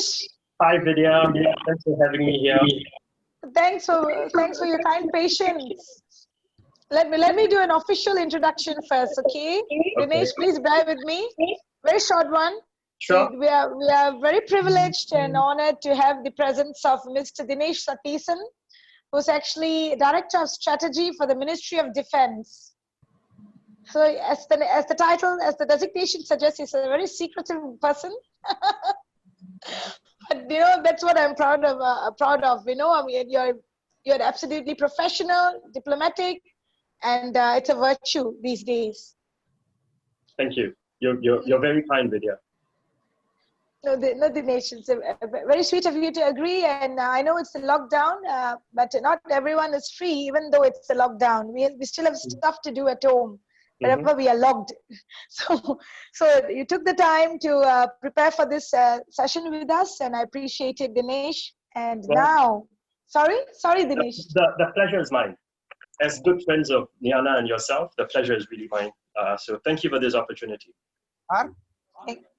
Dinesh. Hi, Vidya. Thanks for having me here. Thanks for your kind patience. Let me do an official introduction first, okay? Dinesh, please bear with me. Very short one. Sure. We are very privileged and honored to have the presence of Mr. Dinesh Sathisan, who's actually Director of Strategy for the Ministry of Defense. So as the title, as the designation suggests, he's a very secretive person. But that's what I'm proud of. I mean, you're absolutely professional, diplomatic, and it's a virtue these days. Thank you. You're very kind, Vidya. No, Dinesh, it's very sweet of you to agree. And I know it's a lockdown, but not everyone is free, even though it's a lockdown. We still have stuff to do at home, wherever we are logged. So you took the time to prepare for this session with us, and I appreciate it, Dinesh. And now, sorry, Dinesh. The pleasure is mine. As good friends of Niana and yourself, the pleasure is really mine. So thank you for this opportunity.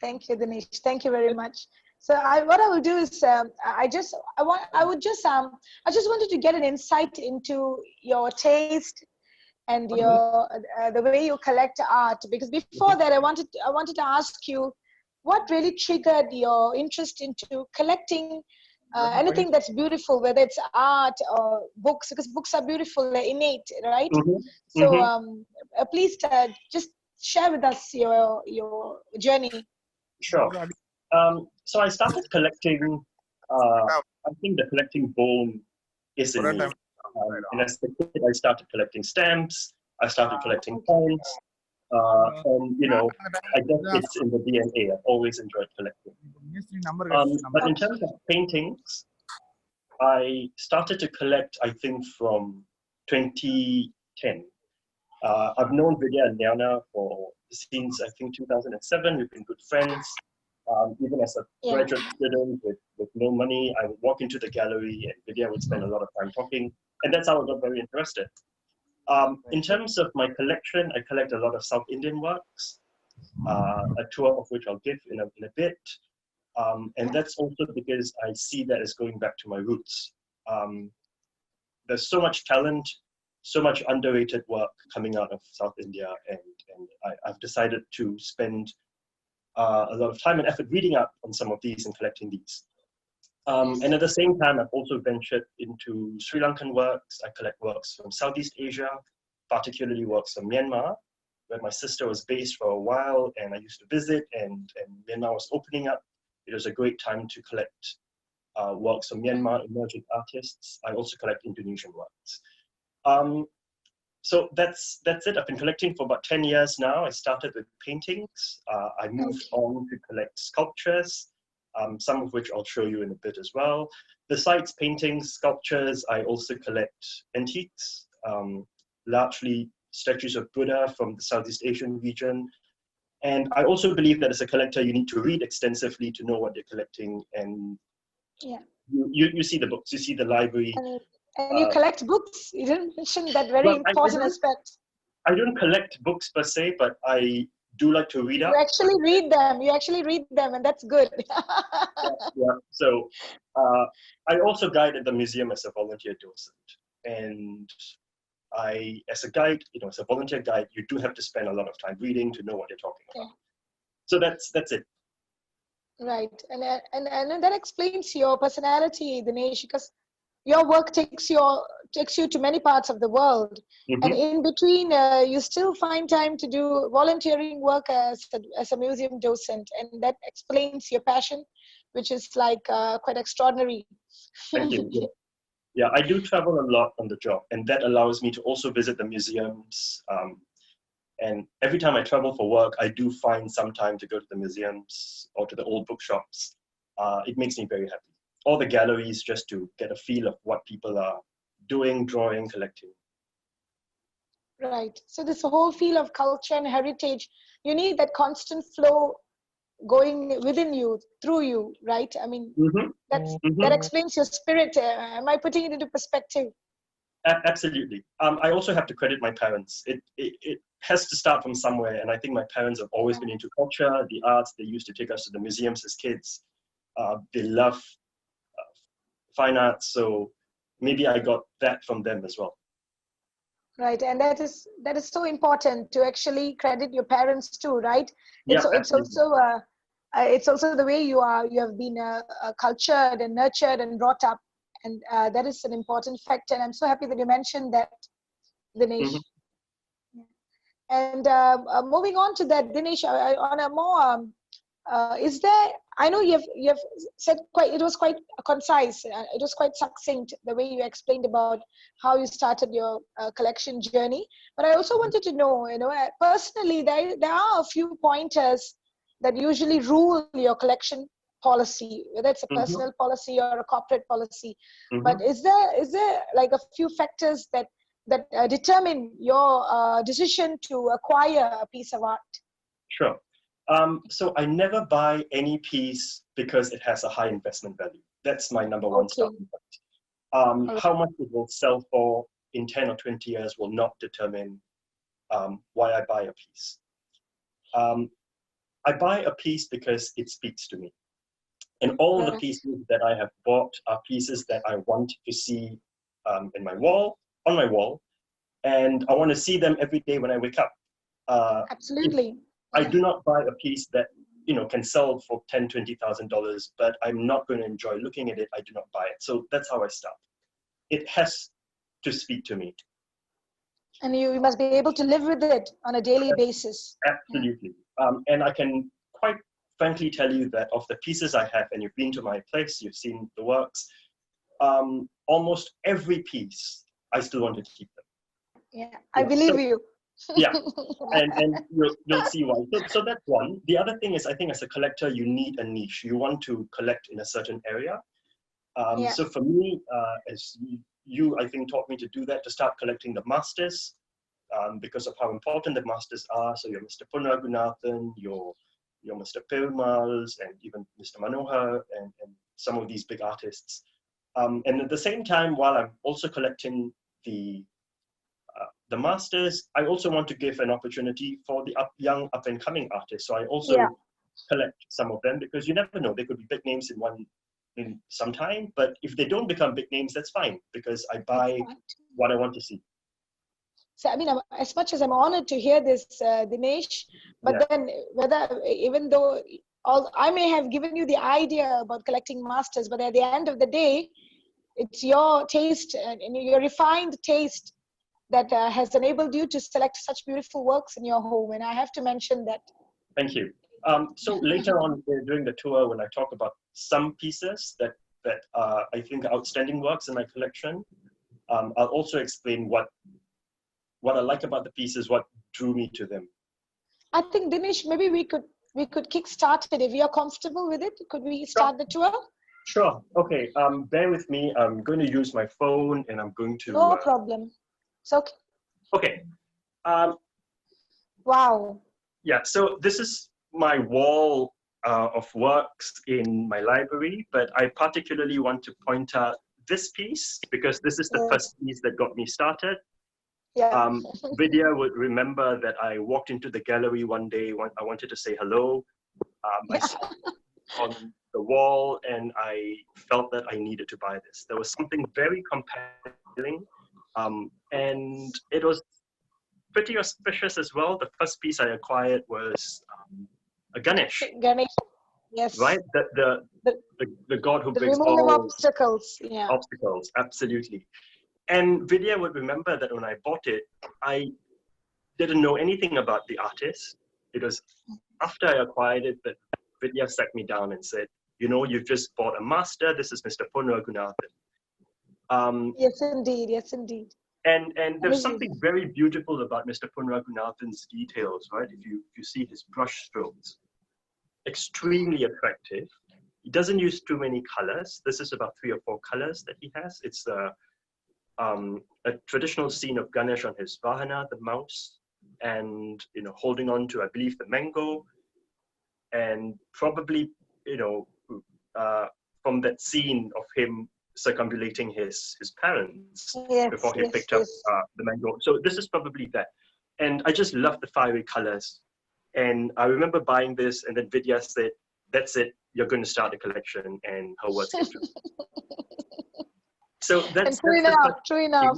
Thank you, Dinesh. Thank you very much. So what I will do is I just wanted to get an insight into your taste and your the way you collect art, because before that I wanted to ask you what really triggered your interest into collecting anything that's beautiful, whether it's art or books, because books are beautiful, they're innate, right? So please just share with us your journey. Sure. So I started collecting. I think the collecting bone is in me. And as a kid, I started collecting stamps. I started collecting coins. And I guess it's in the DNA. I've always enjoyed collecting. But in terms of paintings, I started to collect, I think, from 2010. I've known Vidya and Liana since I think 2007. We've been good friends. Even as a graduate student with no money, I would walk into the gallery and Vidya would spend a lot of time talking. And that's how I got very interested. In terms of my collection, I collect a lot of South Indian works, a tour of which I'll give in a bit. And that's also because I see that as going back to my roots. There's so much talent, so much underrated work coming out of South India, and I've decided to spend a lot of time and effort reading up on some of these and collecting these. And at the same time, I've also ventured into Sri Lankan works. I collect works from Southeast Asia, particularly works from Myanmar, where my sister was based for a while, and I used to visit, and Myanmar was opening up. It was a great time to collect works from Myanmar emerging artists. I also collect Indonesian works. So that's it. I've been collecting for about 10 years now. I started with paintings. I moved on to collect sculptures, some of which I'll show you in a bit as well. Besides paintings, sculptures, I also collect antiques, largely statues of Buddha from the Southeast Asian region. And I also believe that as a collector, you need to read extensively to know what you're collecting. And you see the books, you see the library. And you collect books. You didn't mention that very important aspect. I don't collect books per se, but I do like to read up. You actually read them, and that's good. Yeah. So I also guide at the museum as a volunteer docent. And as a guide, as a volunteer guide, you do have to spend a lot of time reading to know what you're talking about. So that's it. Right, and that explains your personality, Dinesh, because your work takes you to many parts of the world, and in between you still find time to do volunteering work as a museum docent, and that explains your passion, which is like quite extraordinary. Thank you. Yeah, I do travel a lot on the job, and that allows me to also visit the museums. And every time I travel for work, I do find some time to go to the museums or to the old bookshops. It makes me very happy. All the galleries, just to get a feel of what people are doing, drawing, collecting. Right. So this whole feel of culture and heritage, you need that constant flow going within you, through you, right? I mean, that explains your spirit. Am I putting it into perspective? Absolutely. I also have to credit my parents. It has to start from somewhere, and I think my parents have always been into culture, the arts. They used to take us to the museums as kids. They love fine arts, so maybe I got that from them as well. Right, and that is so important to actually credit your parents too, right? Yeah, It's also the way you have been cultured and nurtured and brought up, and that is an important factor. And I'm so happy that you mentioned that, Dinesh. Yeah. And moving on to that, Dinesh, on a more is there? I know you have said quite. It was quite concise. It was quite succinct the way you explained about how you started your collection journey. But I also wanted to know, personally, there are a few pointers that usually rule your collection policy, whether it's a personal policy or a corporate policy. But is there like a few factors that determine your decision to acquire a piece of art? Sure. So I never buy any piece because it has a high investment value. That's my number one starting point. How much it will sell for in 10 or 20 years will not determine why I buy a piece. I buy a piece because it speaks to me. And all the pieces that I have bought are pieces that I want to see on my wall, and I want to see them every day when I wake up. Absolutely. I do not buy a piece that can sell for $10,000-$20,000, but I'm not going to enjoy looking at it. I do not buy it. So that's how I start. It has to speak to me. And you must be able to live with it on a daily basis. Absolutely. And I can quite frankly tell you that of the pieces I have, and you've been to my place, you've seen the works, almost every piece, I still want to keep them. Yeah, I believe you. Yeah, and you'll see why. So that's one. The other thing is, I think as a collector, you need a niche. You want to collect in a certain area. So for me, as you, I think, taught me to do that, to start collecting the masters, because of how important the masters are. So your Mr. Pon Raghunathan, your Mr. Perumals, and even Mr. Manohar, and some of these big artists. And at the same time, while I'm also collecting the masters, I also want to give an opportunity for the young up-and-coming artists. So I also collect some of them, because you never know, they could be big names in some time, but if they don't become big names, that's fine, because I buy what I want to see. So I mean, as much as I'm honored to hear this, Dinesh, but then even though I may have given you the idea about collecting masters, but at the end of the day, it's your taste and your refined taste that has enabled you to select such beautiful works in your home, and I have to mention that. Thank you. So later on during the tour, when I talk about some pieces that I think are outstanding works in my collection, I'll also explain what I like about the pieces, what drew me to them. I think, Dinesh, maybe we could kick-start it if you're comfortable with it. Could we start the tour? Sure. Okay. Bear with me. I'm going to use my phone, and I'm going to. No problem. It's okay. Okay. Wow. Yeah. So this is my wall of works in my library, but I particularly want to point out this piece because this is the first piece that got me started. Yeah. Vidhya would remember that I walked into the gallery one day when I wanted to say hello. I saw it on the wall, and I felt that I needed to buy this. There was something very compelling, and it was pretty auspicious as well. The first piece I acquired was a Ganesh. Ganesh, yes. Right? The god who brings all obstacles. Yeah. Obstacles, absolutely. And Vidhya would remember that when I bought it, I didn't know anything about the artist. It was after I acquired it that Vidhya sat me down and said, you've just bought a master. This is Mr. Pon Raghunathan. Yes, indeed. Yes, indeed. And there's something very beautiful about Mr. Pon Raghunathan's details, right? If you see his brush strokes, extremely attractive. He doesn't use too many colors. This is about 3 or 4 colors that he has. It's a traditional scene of Ganesh on his Vahana, the mouse, and holding on to, I believe, the mango, and probably from that scene of him circumambulating his parents before he picked up the mango. So this is probably that. And I just love the fiery colors. And I remember buying this, and then Vidhya said, that's it. You're going to start a collection, and her works get So that's true enough. True enough.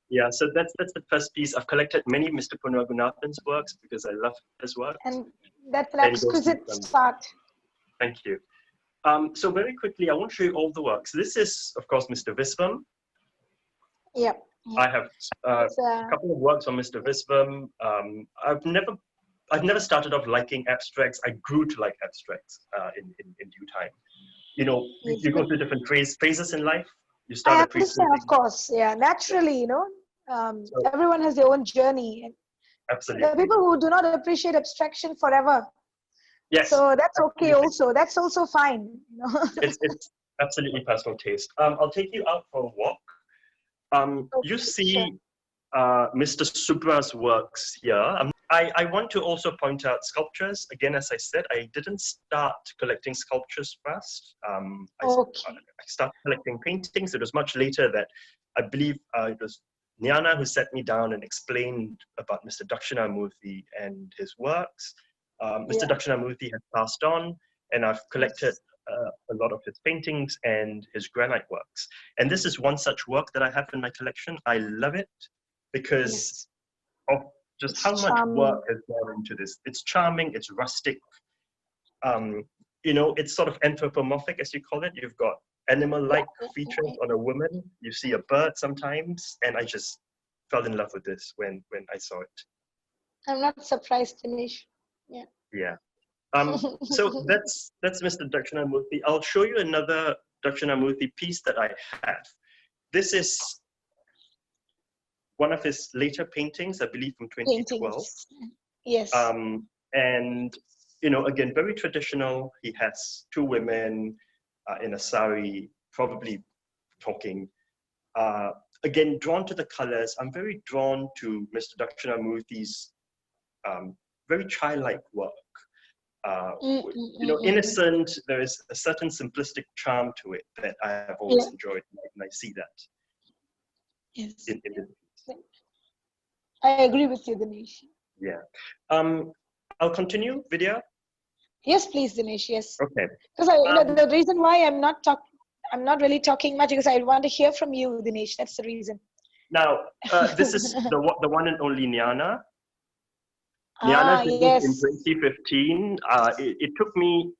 Yeah, so that's the first piece. I've collected many Mr. Punwagunathan's works because I love his work. And that's an exquisite start. Thank you. So very quickly, I won't show you all the works. This is, of course, Mr. Visvam. Yep. I have a couple of works on Mr. Visvam. I've never started off liking abstracts. I grew to like abstracts in due time. You know, you go through different phases in life. You start appreciating. Of course, yeah, naturally, you know, everyone has their own journey. Absolutely. There are people who do not appreciate abstraction forever. Yes. So that's okay also. That's also fine. You know? It's absolutely personal taste. I'll take you out for a walk. You see Mr. Subra's works here. I want to also point out sculptures. Again, as I said, I didn't start collecting sculptures first. I started collecting paintings. It was much later that I believe it was Niana who sat me down and explained about Mr. Dakshinamurthy and his works. Mr. Dakshinamurthy has passed on, and I've collected a lot of his paintings and his granite works. And this is one such work that I have in my collection. I love it because of just how much work has gone into this. It's charming, it's rustic. You know, it's sort of anthropomorphic, as you call it. You've got animal-like features on a woman. You see a bird sometimes, and I just fell in love with this when I saw it. I'm not surprised, Dinesh. Yeah. Yeah. So that's Mr. Dakshinamurthy. I'll show you another Dakshinamurthy piece that I have. This is one of his later paintings, I believe from 2012. Yes. And, you know, again, very traditional. He has two women in a sari, probably talking. Again, drawn to the colors. I'm very drawn to Mr. Dakshinamurthy's very childlike work. You know, innocent. There is a certain simplistic charm to it that I have always enjoyed, and I see that. Yes. In I agree with you, Dinesh. Yeah. I'll continue, Vidya. Yes, please, Dinesh. Yes. Okay. Because you know, the reason why I'm not really talking much because I want to hear from you, Dinesh. That's the reason. Now, this is the one and only Niana. Niana did this in 2015. It took me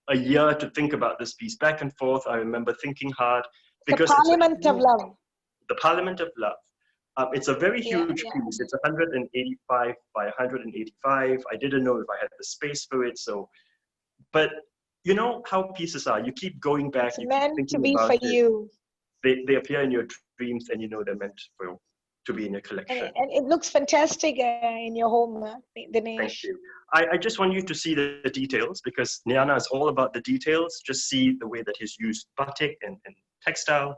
a year to think about this piece, back and forth. I remember thinking hard because the Parliament of Love. The Parliament of Love. It's a very huge piece. It's 185 by 185. I didn't know if I had the space for it. So, but you know how pieces are. You keep going back. It's meant to be for you. They appear in your dreams, and you know they're meant to be in your collection. And it looks fantastic in your home, Dinesh. Thank you. I just want you to see the details because Niana is all about the details. Just see the way that he's used batik and textile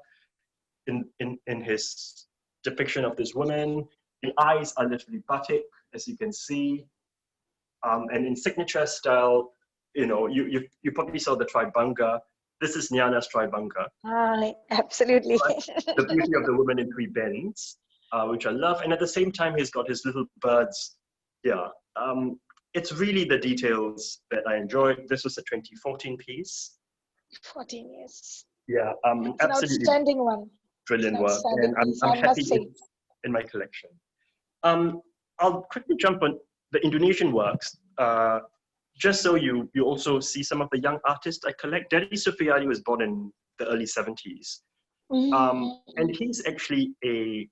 in his depiction of this woman. The eyes are literally batik, as you can see. And in signature style, you know, you probably saw the tribanga. This is Niana's tribanga. Absolutely. The beauty of the woman in three bends, which I love. And at the same time, he's got his little birds. Yeah. It's really the details that I enjoyed. This was a 2014 piece. 14 years. Yeah. It's an outstanding one. Brilliant work. And I'm happy it's in my collection. I'll quickly jump on the Indonesian works. Just so you also see some of the young artists I collect. Dedi Supriyadi was born in the early 70s. And he's actually a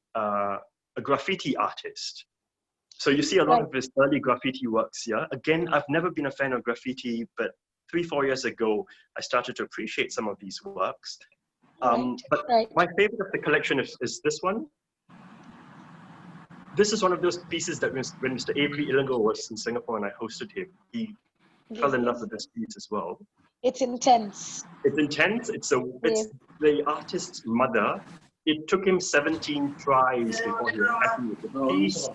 graffiti artist. So you see a lot of his early graffiti works here. Again, I've never been a fan of graffiti, but 3-4 years ago, I started to appreciate some of these works. But my favorite of the collection is this one. This is one of those pieces that when Mr. Avery Ilango was in Singapore and I hosted him, he fell in love with this piece as well. It's intense. It's intense. It's the artist's mother. It took him 17 tries before he was happy with the piece.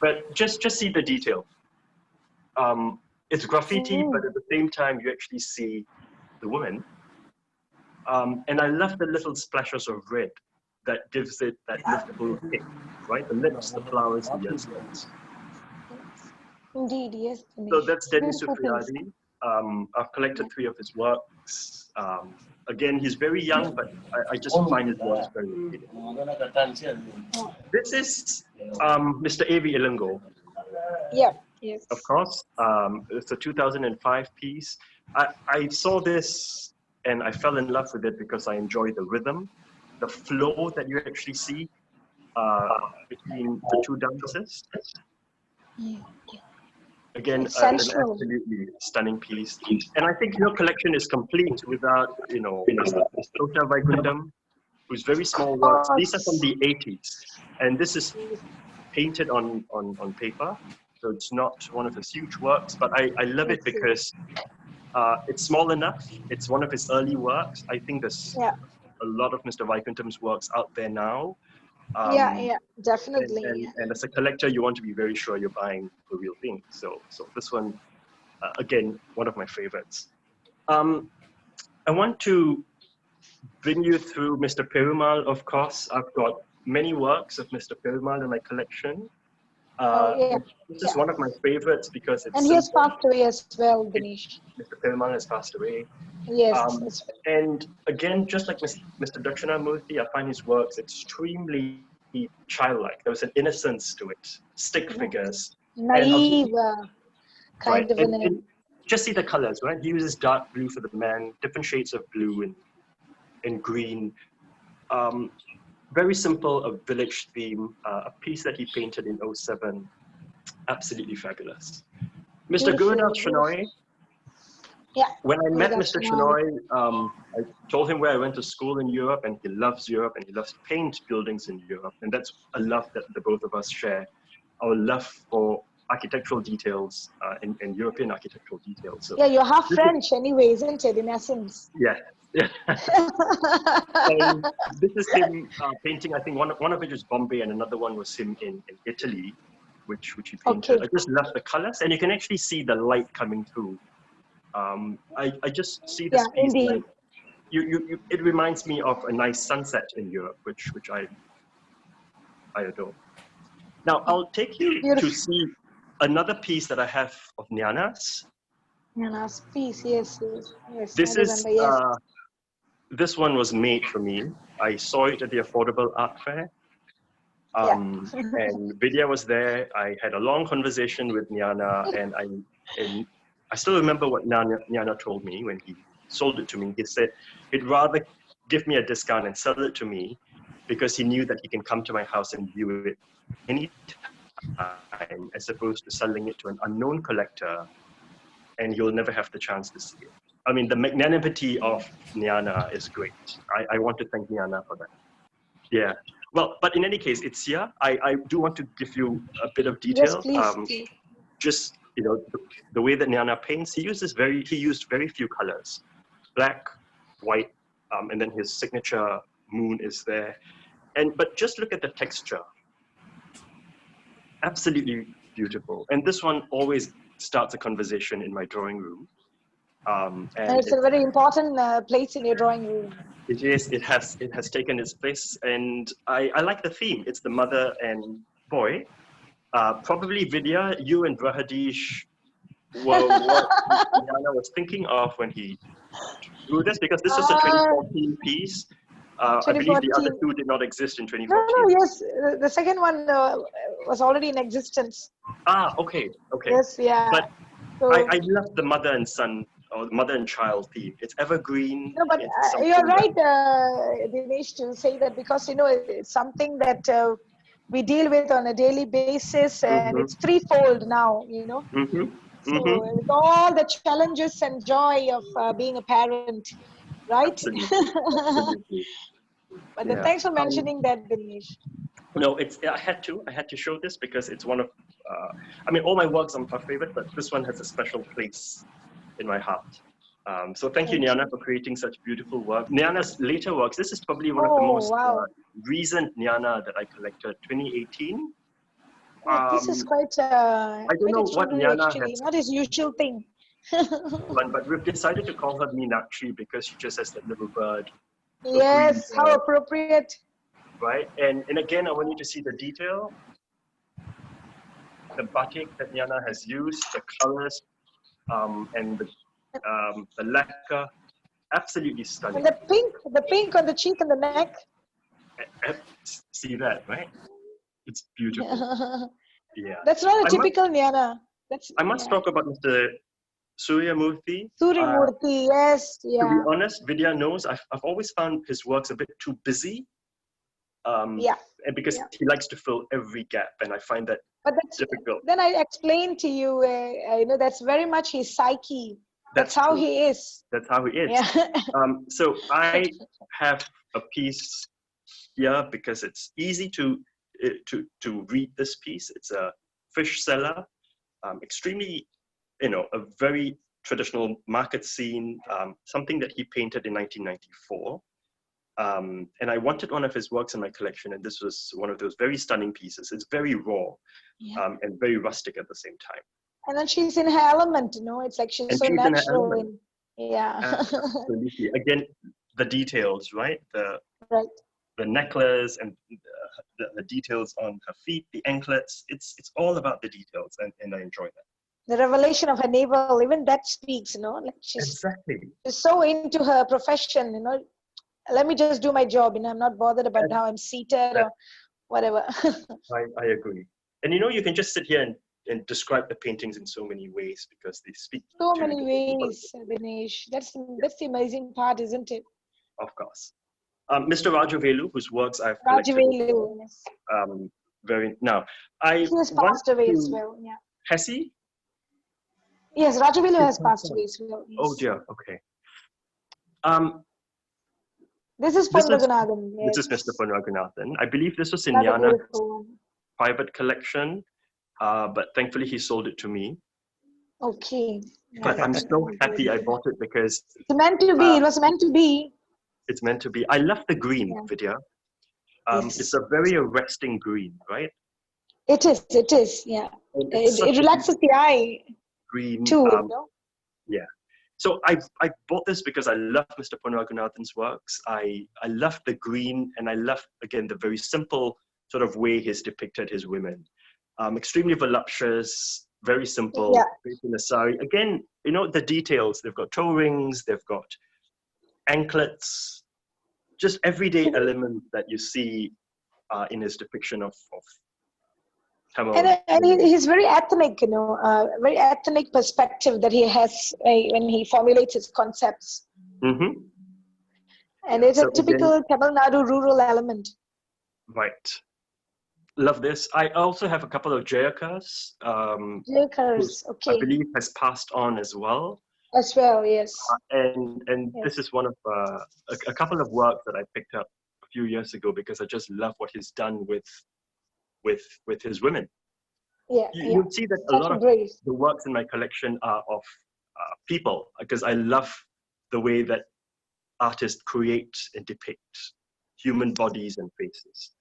But just see the detail. It's graffiti, but at the same time, you actually see the woman. And I love the little splashes of red that gives it that little kick, right? The lips, the flowers, the earstones. Indeed, yes. So that's Dedi Supriyadi. I've collected 3 of his works. Again, he's very young, but I just find his works very appealing. This is Mr. A.V. Ilango. Yeah, yes. Of course, it's a 2005 piece. I saw this and I fell in love with it because I enjoy the rhythm, the flow that you actually see between the 2 dancers. Again, an absolutely stunning piece. And I think your collection is complete without, Sota Vaikundam, whose very small works. These are from the 80s. And this is painted on paper. So it's not one of his huge works, but I love it because it's small enough. It's one of his early works. I think there's a lot of Mr. Vaikundam's works out there now. Definitely. And as a collector, you want to be very sure you're buying the real thing. So this one, again, one of my favorites. I want to bring you through Mr. Perumal, of course. I've got many works of Mr. Perumal in my collection. This is one of my favorites because it's... And he has passed away as well, Dinesh. Mr. Perumal has passed away. Yes. And again, just like Mr. Dakshinamurthy, I find his works extremely childlike. There was an innocence to it. Stick figures. Naive kind of and just see the colors, right? He uses dark blue for the man, different shades of blue and green. Very simple, a village theme, a piece that he painted in 07. Absolutely fabulous. Mr. Gurudas Shenoy. When I met Mr. Shenoy, I told him where I went to school in Europe, and he loves Europe, and he loves to paint buildings in Europe. And that's a love that the both of us share, our love for architectural details and European architectural details. So you're half French anyway, isn't it, in essence? Yeah. And this is him painting, I think one of it is Bombay and another one was him in Italy, which he painted. I just love the colors, and you can actually see the light coming through. I just see this piece like, it reminds me of a nice sunset in Europe, which I adore. Now I'll take you to see another piece that I have of Nyana's. Nyana's piece, yes. This one was made for me. I saw it at the Affordable Art Fair. And Vidya was there. I had a long conversation with Nyana, and I still remember what Nyana told me when he sold it to me. He said he'd rather give me a discount and sell it to me because he knew that he can come to my house and view it anytime, as opposed to selling it to an unknown collector and you'll never have the chance to see it. I mean, the magnanimity of Nyana is great. I want to thank Nyana for that. Yeah. Well, but in any case, it's here. I do want to give you a bit of detail. Yes, please. Just, the way that Nyana paints, he used very few colors. Black, white, and then his signature moon is there. But just look at the texture. Absolutely beautiful. And this one always starts a conversation in my drawing room. And it's a very important place in your drawing room. It is. It has taken its place, and I like the theme. It's the mother and boy. Probably Vidya, you and Brahadish were what Nyana was thinking of when he drew this, because this is a 2014 piece. I believe the other two did not exist in 2014. No, yes. The second one was already in existence. Okay. Yes, yeah. But so, I love the mother and son, or mother and child theme. It's evergreen. No, but you're right, Dinesh, to say that, because it's something that we deal with on a daily basis, and it's threefold now. So with all the challenges and joy of being a parent, right? Absolutely. But then thanks for mentioning that, Dinesh. No, I had to show this because it's one of, all my works are my favorite, but this one has a special place in my heart. So thank you, Nyana, for creating such beautiful work. Nyana's later works, this is probably one of the most recent Nyana that I collected, 2018. This is quite, I don't know what Nyana actually, not his usual thing. but we've decided to call her Meenakshi because she just has that little bird. Yes, how appropriate. Right, and again, I want you to see the detail. The batik that Nyana has used, the colors, and the lacquer, absolutely stunning. And the pink on the cheek and the neck. See that, right? It's beautiful. Yeah. That's not a typical Nyana. I must talk about Mr. Suryamurthy. Suryamurthy, yes, To yeah. be honest, Vidya knows I've always found his works a bit too busy. And because he likes to fill every gap, and I find that difficult. Then I explained to you, that's very much his psyche. That's how true. he is. That's how he is. Yeah. So I have a piece here because it's easy to read this piece. It's a fish seller, extremely, a very traditional market scene, something that he painted in 1994. And I wanted one of his works in my collection, and this was one of those very stunning pieces. It's very raw and very rustic at the same time. And then she's in her element, it's like she's so natural. Absolutely. Again, the details, right? The necklace and the details on her feet, the anklets. It's all about the details, and I enjoy that. The revelation of her navel, even that speaks, like she's so into her profession, let me just do my job, I'm not bothered about how I'm seated or whatever. I agree. And you can just sit here and describe the paintings in so many ways because they speak so many ways, Dinesh. That's the amazing part, isn't it? Of course. Mr. Rajavelu, whose works I've collected. Rajavelu, yes. He has passed away as well, yeah. Has he? Yes, Rajavelu has passed away as well. Yes. Oh dear, okay. This is Pon Raghunathan. Yes. This is Mr. Pon Raghunathan. I believe this was in Nyana's private collection, but thankfully he sold it to me. Okay. But I'm so happy I bought it because it's meant to be. It was meant to be. It's meant to be. I love the green, Vidya. It's a very arresting green, right? It is, yeah. It relaxes the eye. Green too, Yeah. So I bought this because I love Mr. Pon Raghunathan's works. I love the green, and I love, again, the very simple sort of way he's depicted his women. Extremely voluptuous, very simple, in a sari. Again, the details. They've got toe rings, they've got anklets, just everyday elements that you see in his depiction of Tamil. And he's very ethnic, very ethnic perspective that he has when he formulates his concepts. Mm-hmm. And it's a typical Tamil Nadu rural element. Right. Love this. I also have a couple of Jayakas. Okay. I believe has passed on as well. As well, yes. And this is one of a couple of works that I picked up a few years ago because I just love what he's done with his women. You'll see that a lot of the works in my collection are of people because I love the way that artists create and depict human bodies and faces.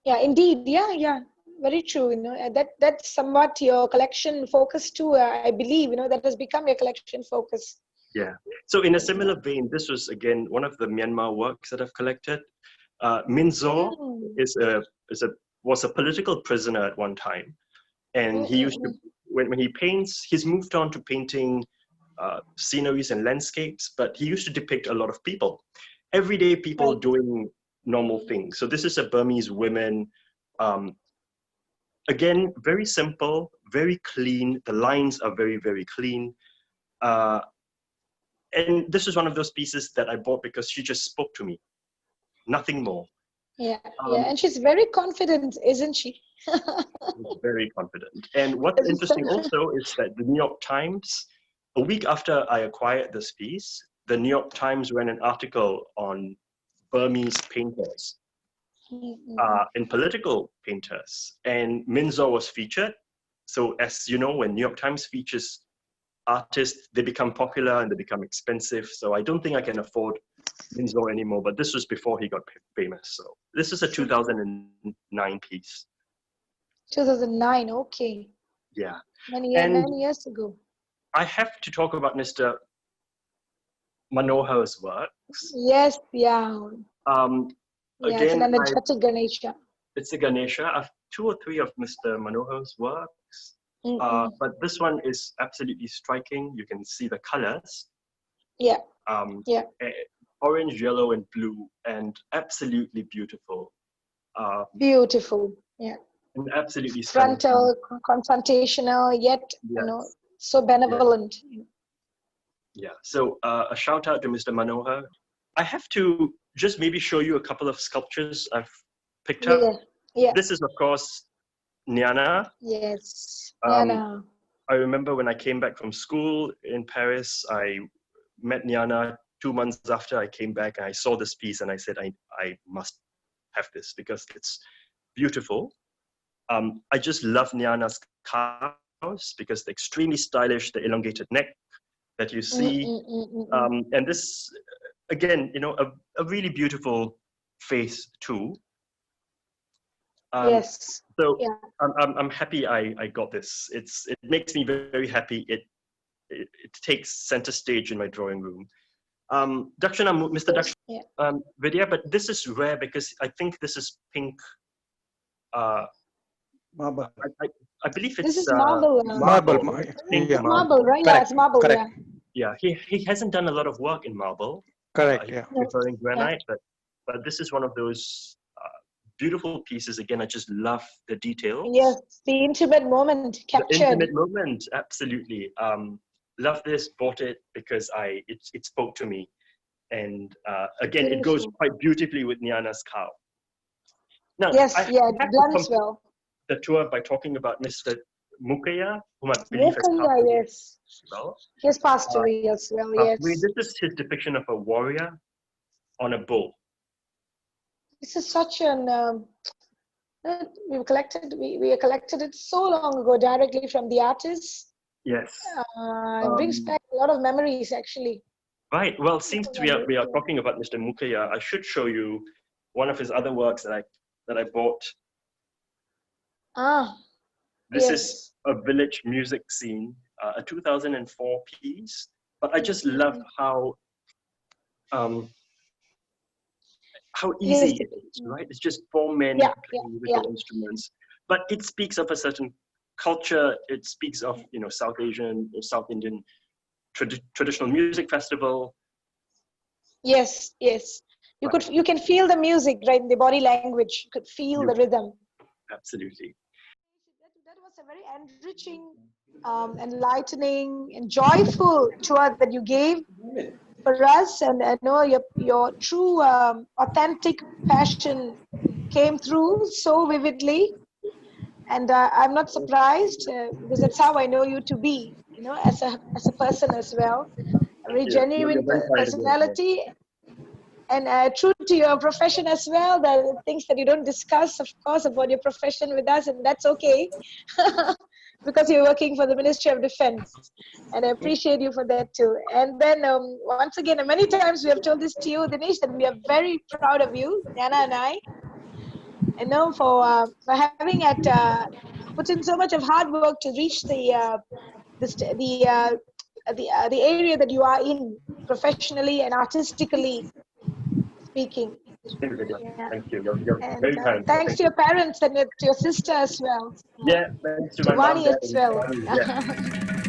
Yeah, indeed. Yeah. Very true. That's somewhat your collection focus too. I believe, that has become your collection focus. Yeah. So in a similar vein, this was again one of the Myanmar works that I've collected. Minzo was a political prisoner at one time, and he used to when he paints, he's moved on to painting sceneries and landscapes, but he used to depict a lot of people, everyday people doing normal things. So this is a Burmese woman. Again, very simple, very clean. The lines are very, very clean. And this is one of those pieces that I bought because she just spoke to me. Nothing more. Yeah. And she's very confident, isn't she? Very confident. And what's interesting also is that the New York Times, a week after I acquired this piece, the New York Times ran an article on Burmese painters. In political painters, and Minzo was featured. So as you know, when New York Times features artists, they become popular and they become expensive. So I don't think I can afford Minzo anymore, but this was before he got famous. So this is a 2009 piece. 2009, okay. Yeah. Many years ago. I have to talk about Mr. Manohar's works. Yes, yeah. Again, it's an energetic Ganesha. It's a Ganesha. I have 2 or 3 of Mr. Manohar's works. But this one is absolutely striking. You can see the colors. Yeah. Orange, yellow, and blue, and absolutely beautiful. Beautiful. Yeah. And absolutely frontal, confrontational, yet so benevolent. Yeah. So a shout out to Mr. Manohar. I have to just maybe show you a couple of sculptures I've picked up. Yeah. This is of course Niana. Yes. Niana. I remember when I came back from school in Paris, I met Niana 2 months after I came back, and I saw this piece and I said, I must have this because it's beautiful. I just love Niana's cows because they're extremely stylish, the elongated neck that you see. And this, again, a really beautiful face too. Yes. So I'm happy I got this. It makes me very, very happy. It takes center stage in my drawing room. Mr. Dakshana, Vidya, but this is rare because I think this is pink. Marble. I believe it's this is marble. Marble. Yeah. Marble, right? Correct. Yeah, it's marble. Correct. Yeah, he hasn't done a lot of work in marble. Correct. Yeah. Preferring granite, but this is one of those beautiful pieces. Again, I just love the details. Yes, the intimate moment captured. The intimate moment, absolutely. Love this. Bought it because it spoke to me, and again, it goes quite beautifully with Niana's cow. Now, yes, it blends well. The tour by talking about Mr. Mukaya, whom I believe has passed away yes. as well. He has passed away as well, yes. This is his depiction of a warrior on a bull. This is such an we collected it so long ago directly from the artist. Yes. It brings back a lot of memories actually. Right. Well, since we are talking about Mr. Mukaya, I should show you one of his other works that I bought. This is a village music scene, a 2004 piece. But I just love how easy it is, right? It's just 4 men playing musical instruments. But it speaks of a certain culture. It speaks of South Asian or South Indian traditional music festival. Yes. You can feel the music, right? In the body language. You could feel the rhythm. Absolutely. That was a very enriching, enlightening, and joyful tour that you gave for us. And I know your true, authentic passion came through so vividly. And I'm not surprised because that's how I know you to be, as a person as well. A very genuine personality. And true to your profession as well, the things that you don't discuss, of course, about your profession with us, and that's okay, because you're working for the Ministry of Defense, and I appreciate you for that too. And then once again, many times we have told this to you, Dinesh, that we are very proud of you, Nana and I, for having put in so much of hard work to reach the area that you are in professionally and artistically speaking. Thank you. You're very kind. Thanks to your parents and to your sister as well. Yeah, thanks to my mom as well. Yeah.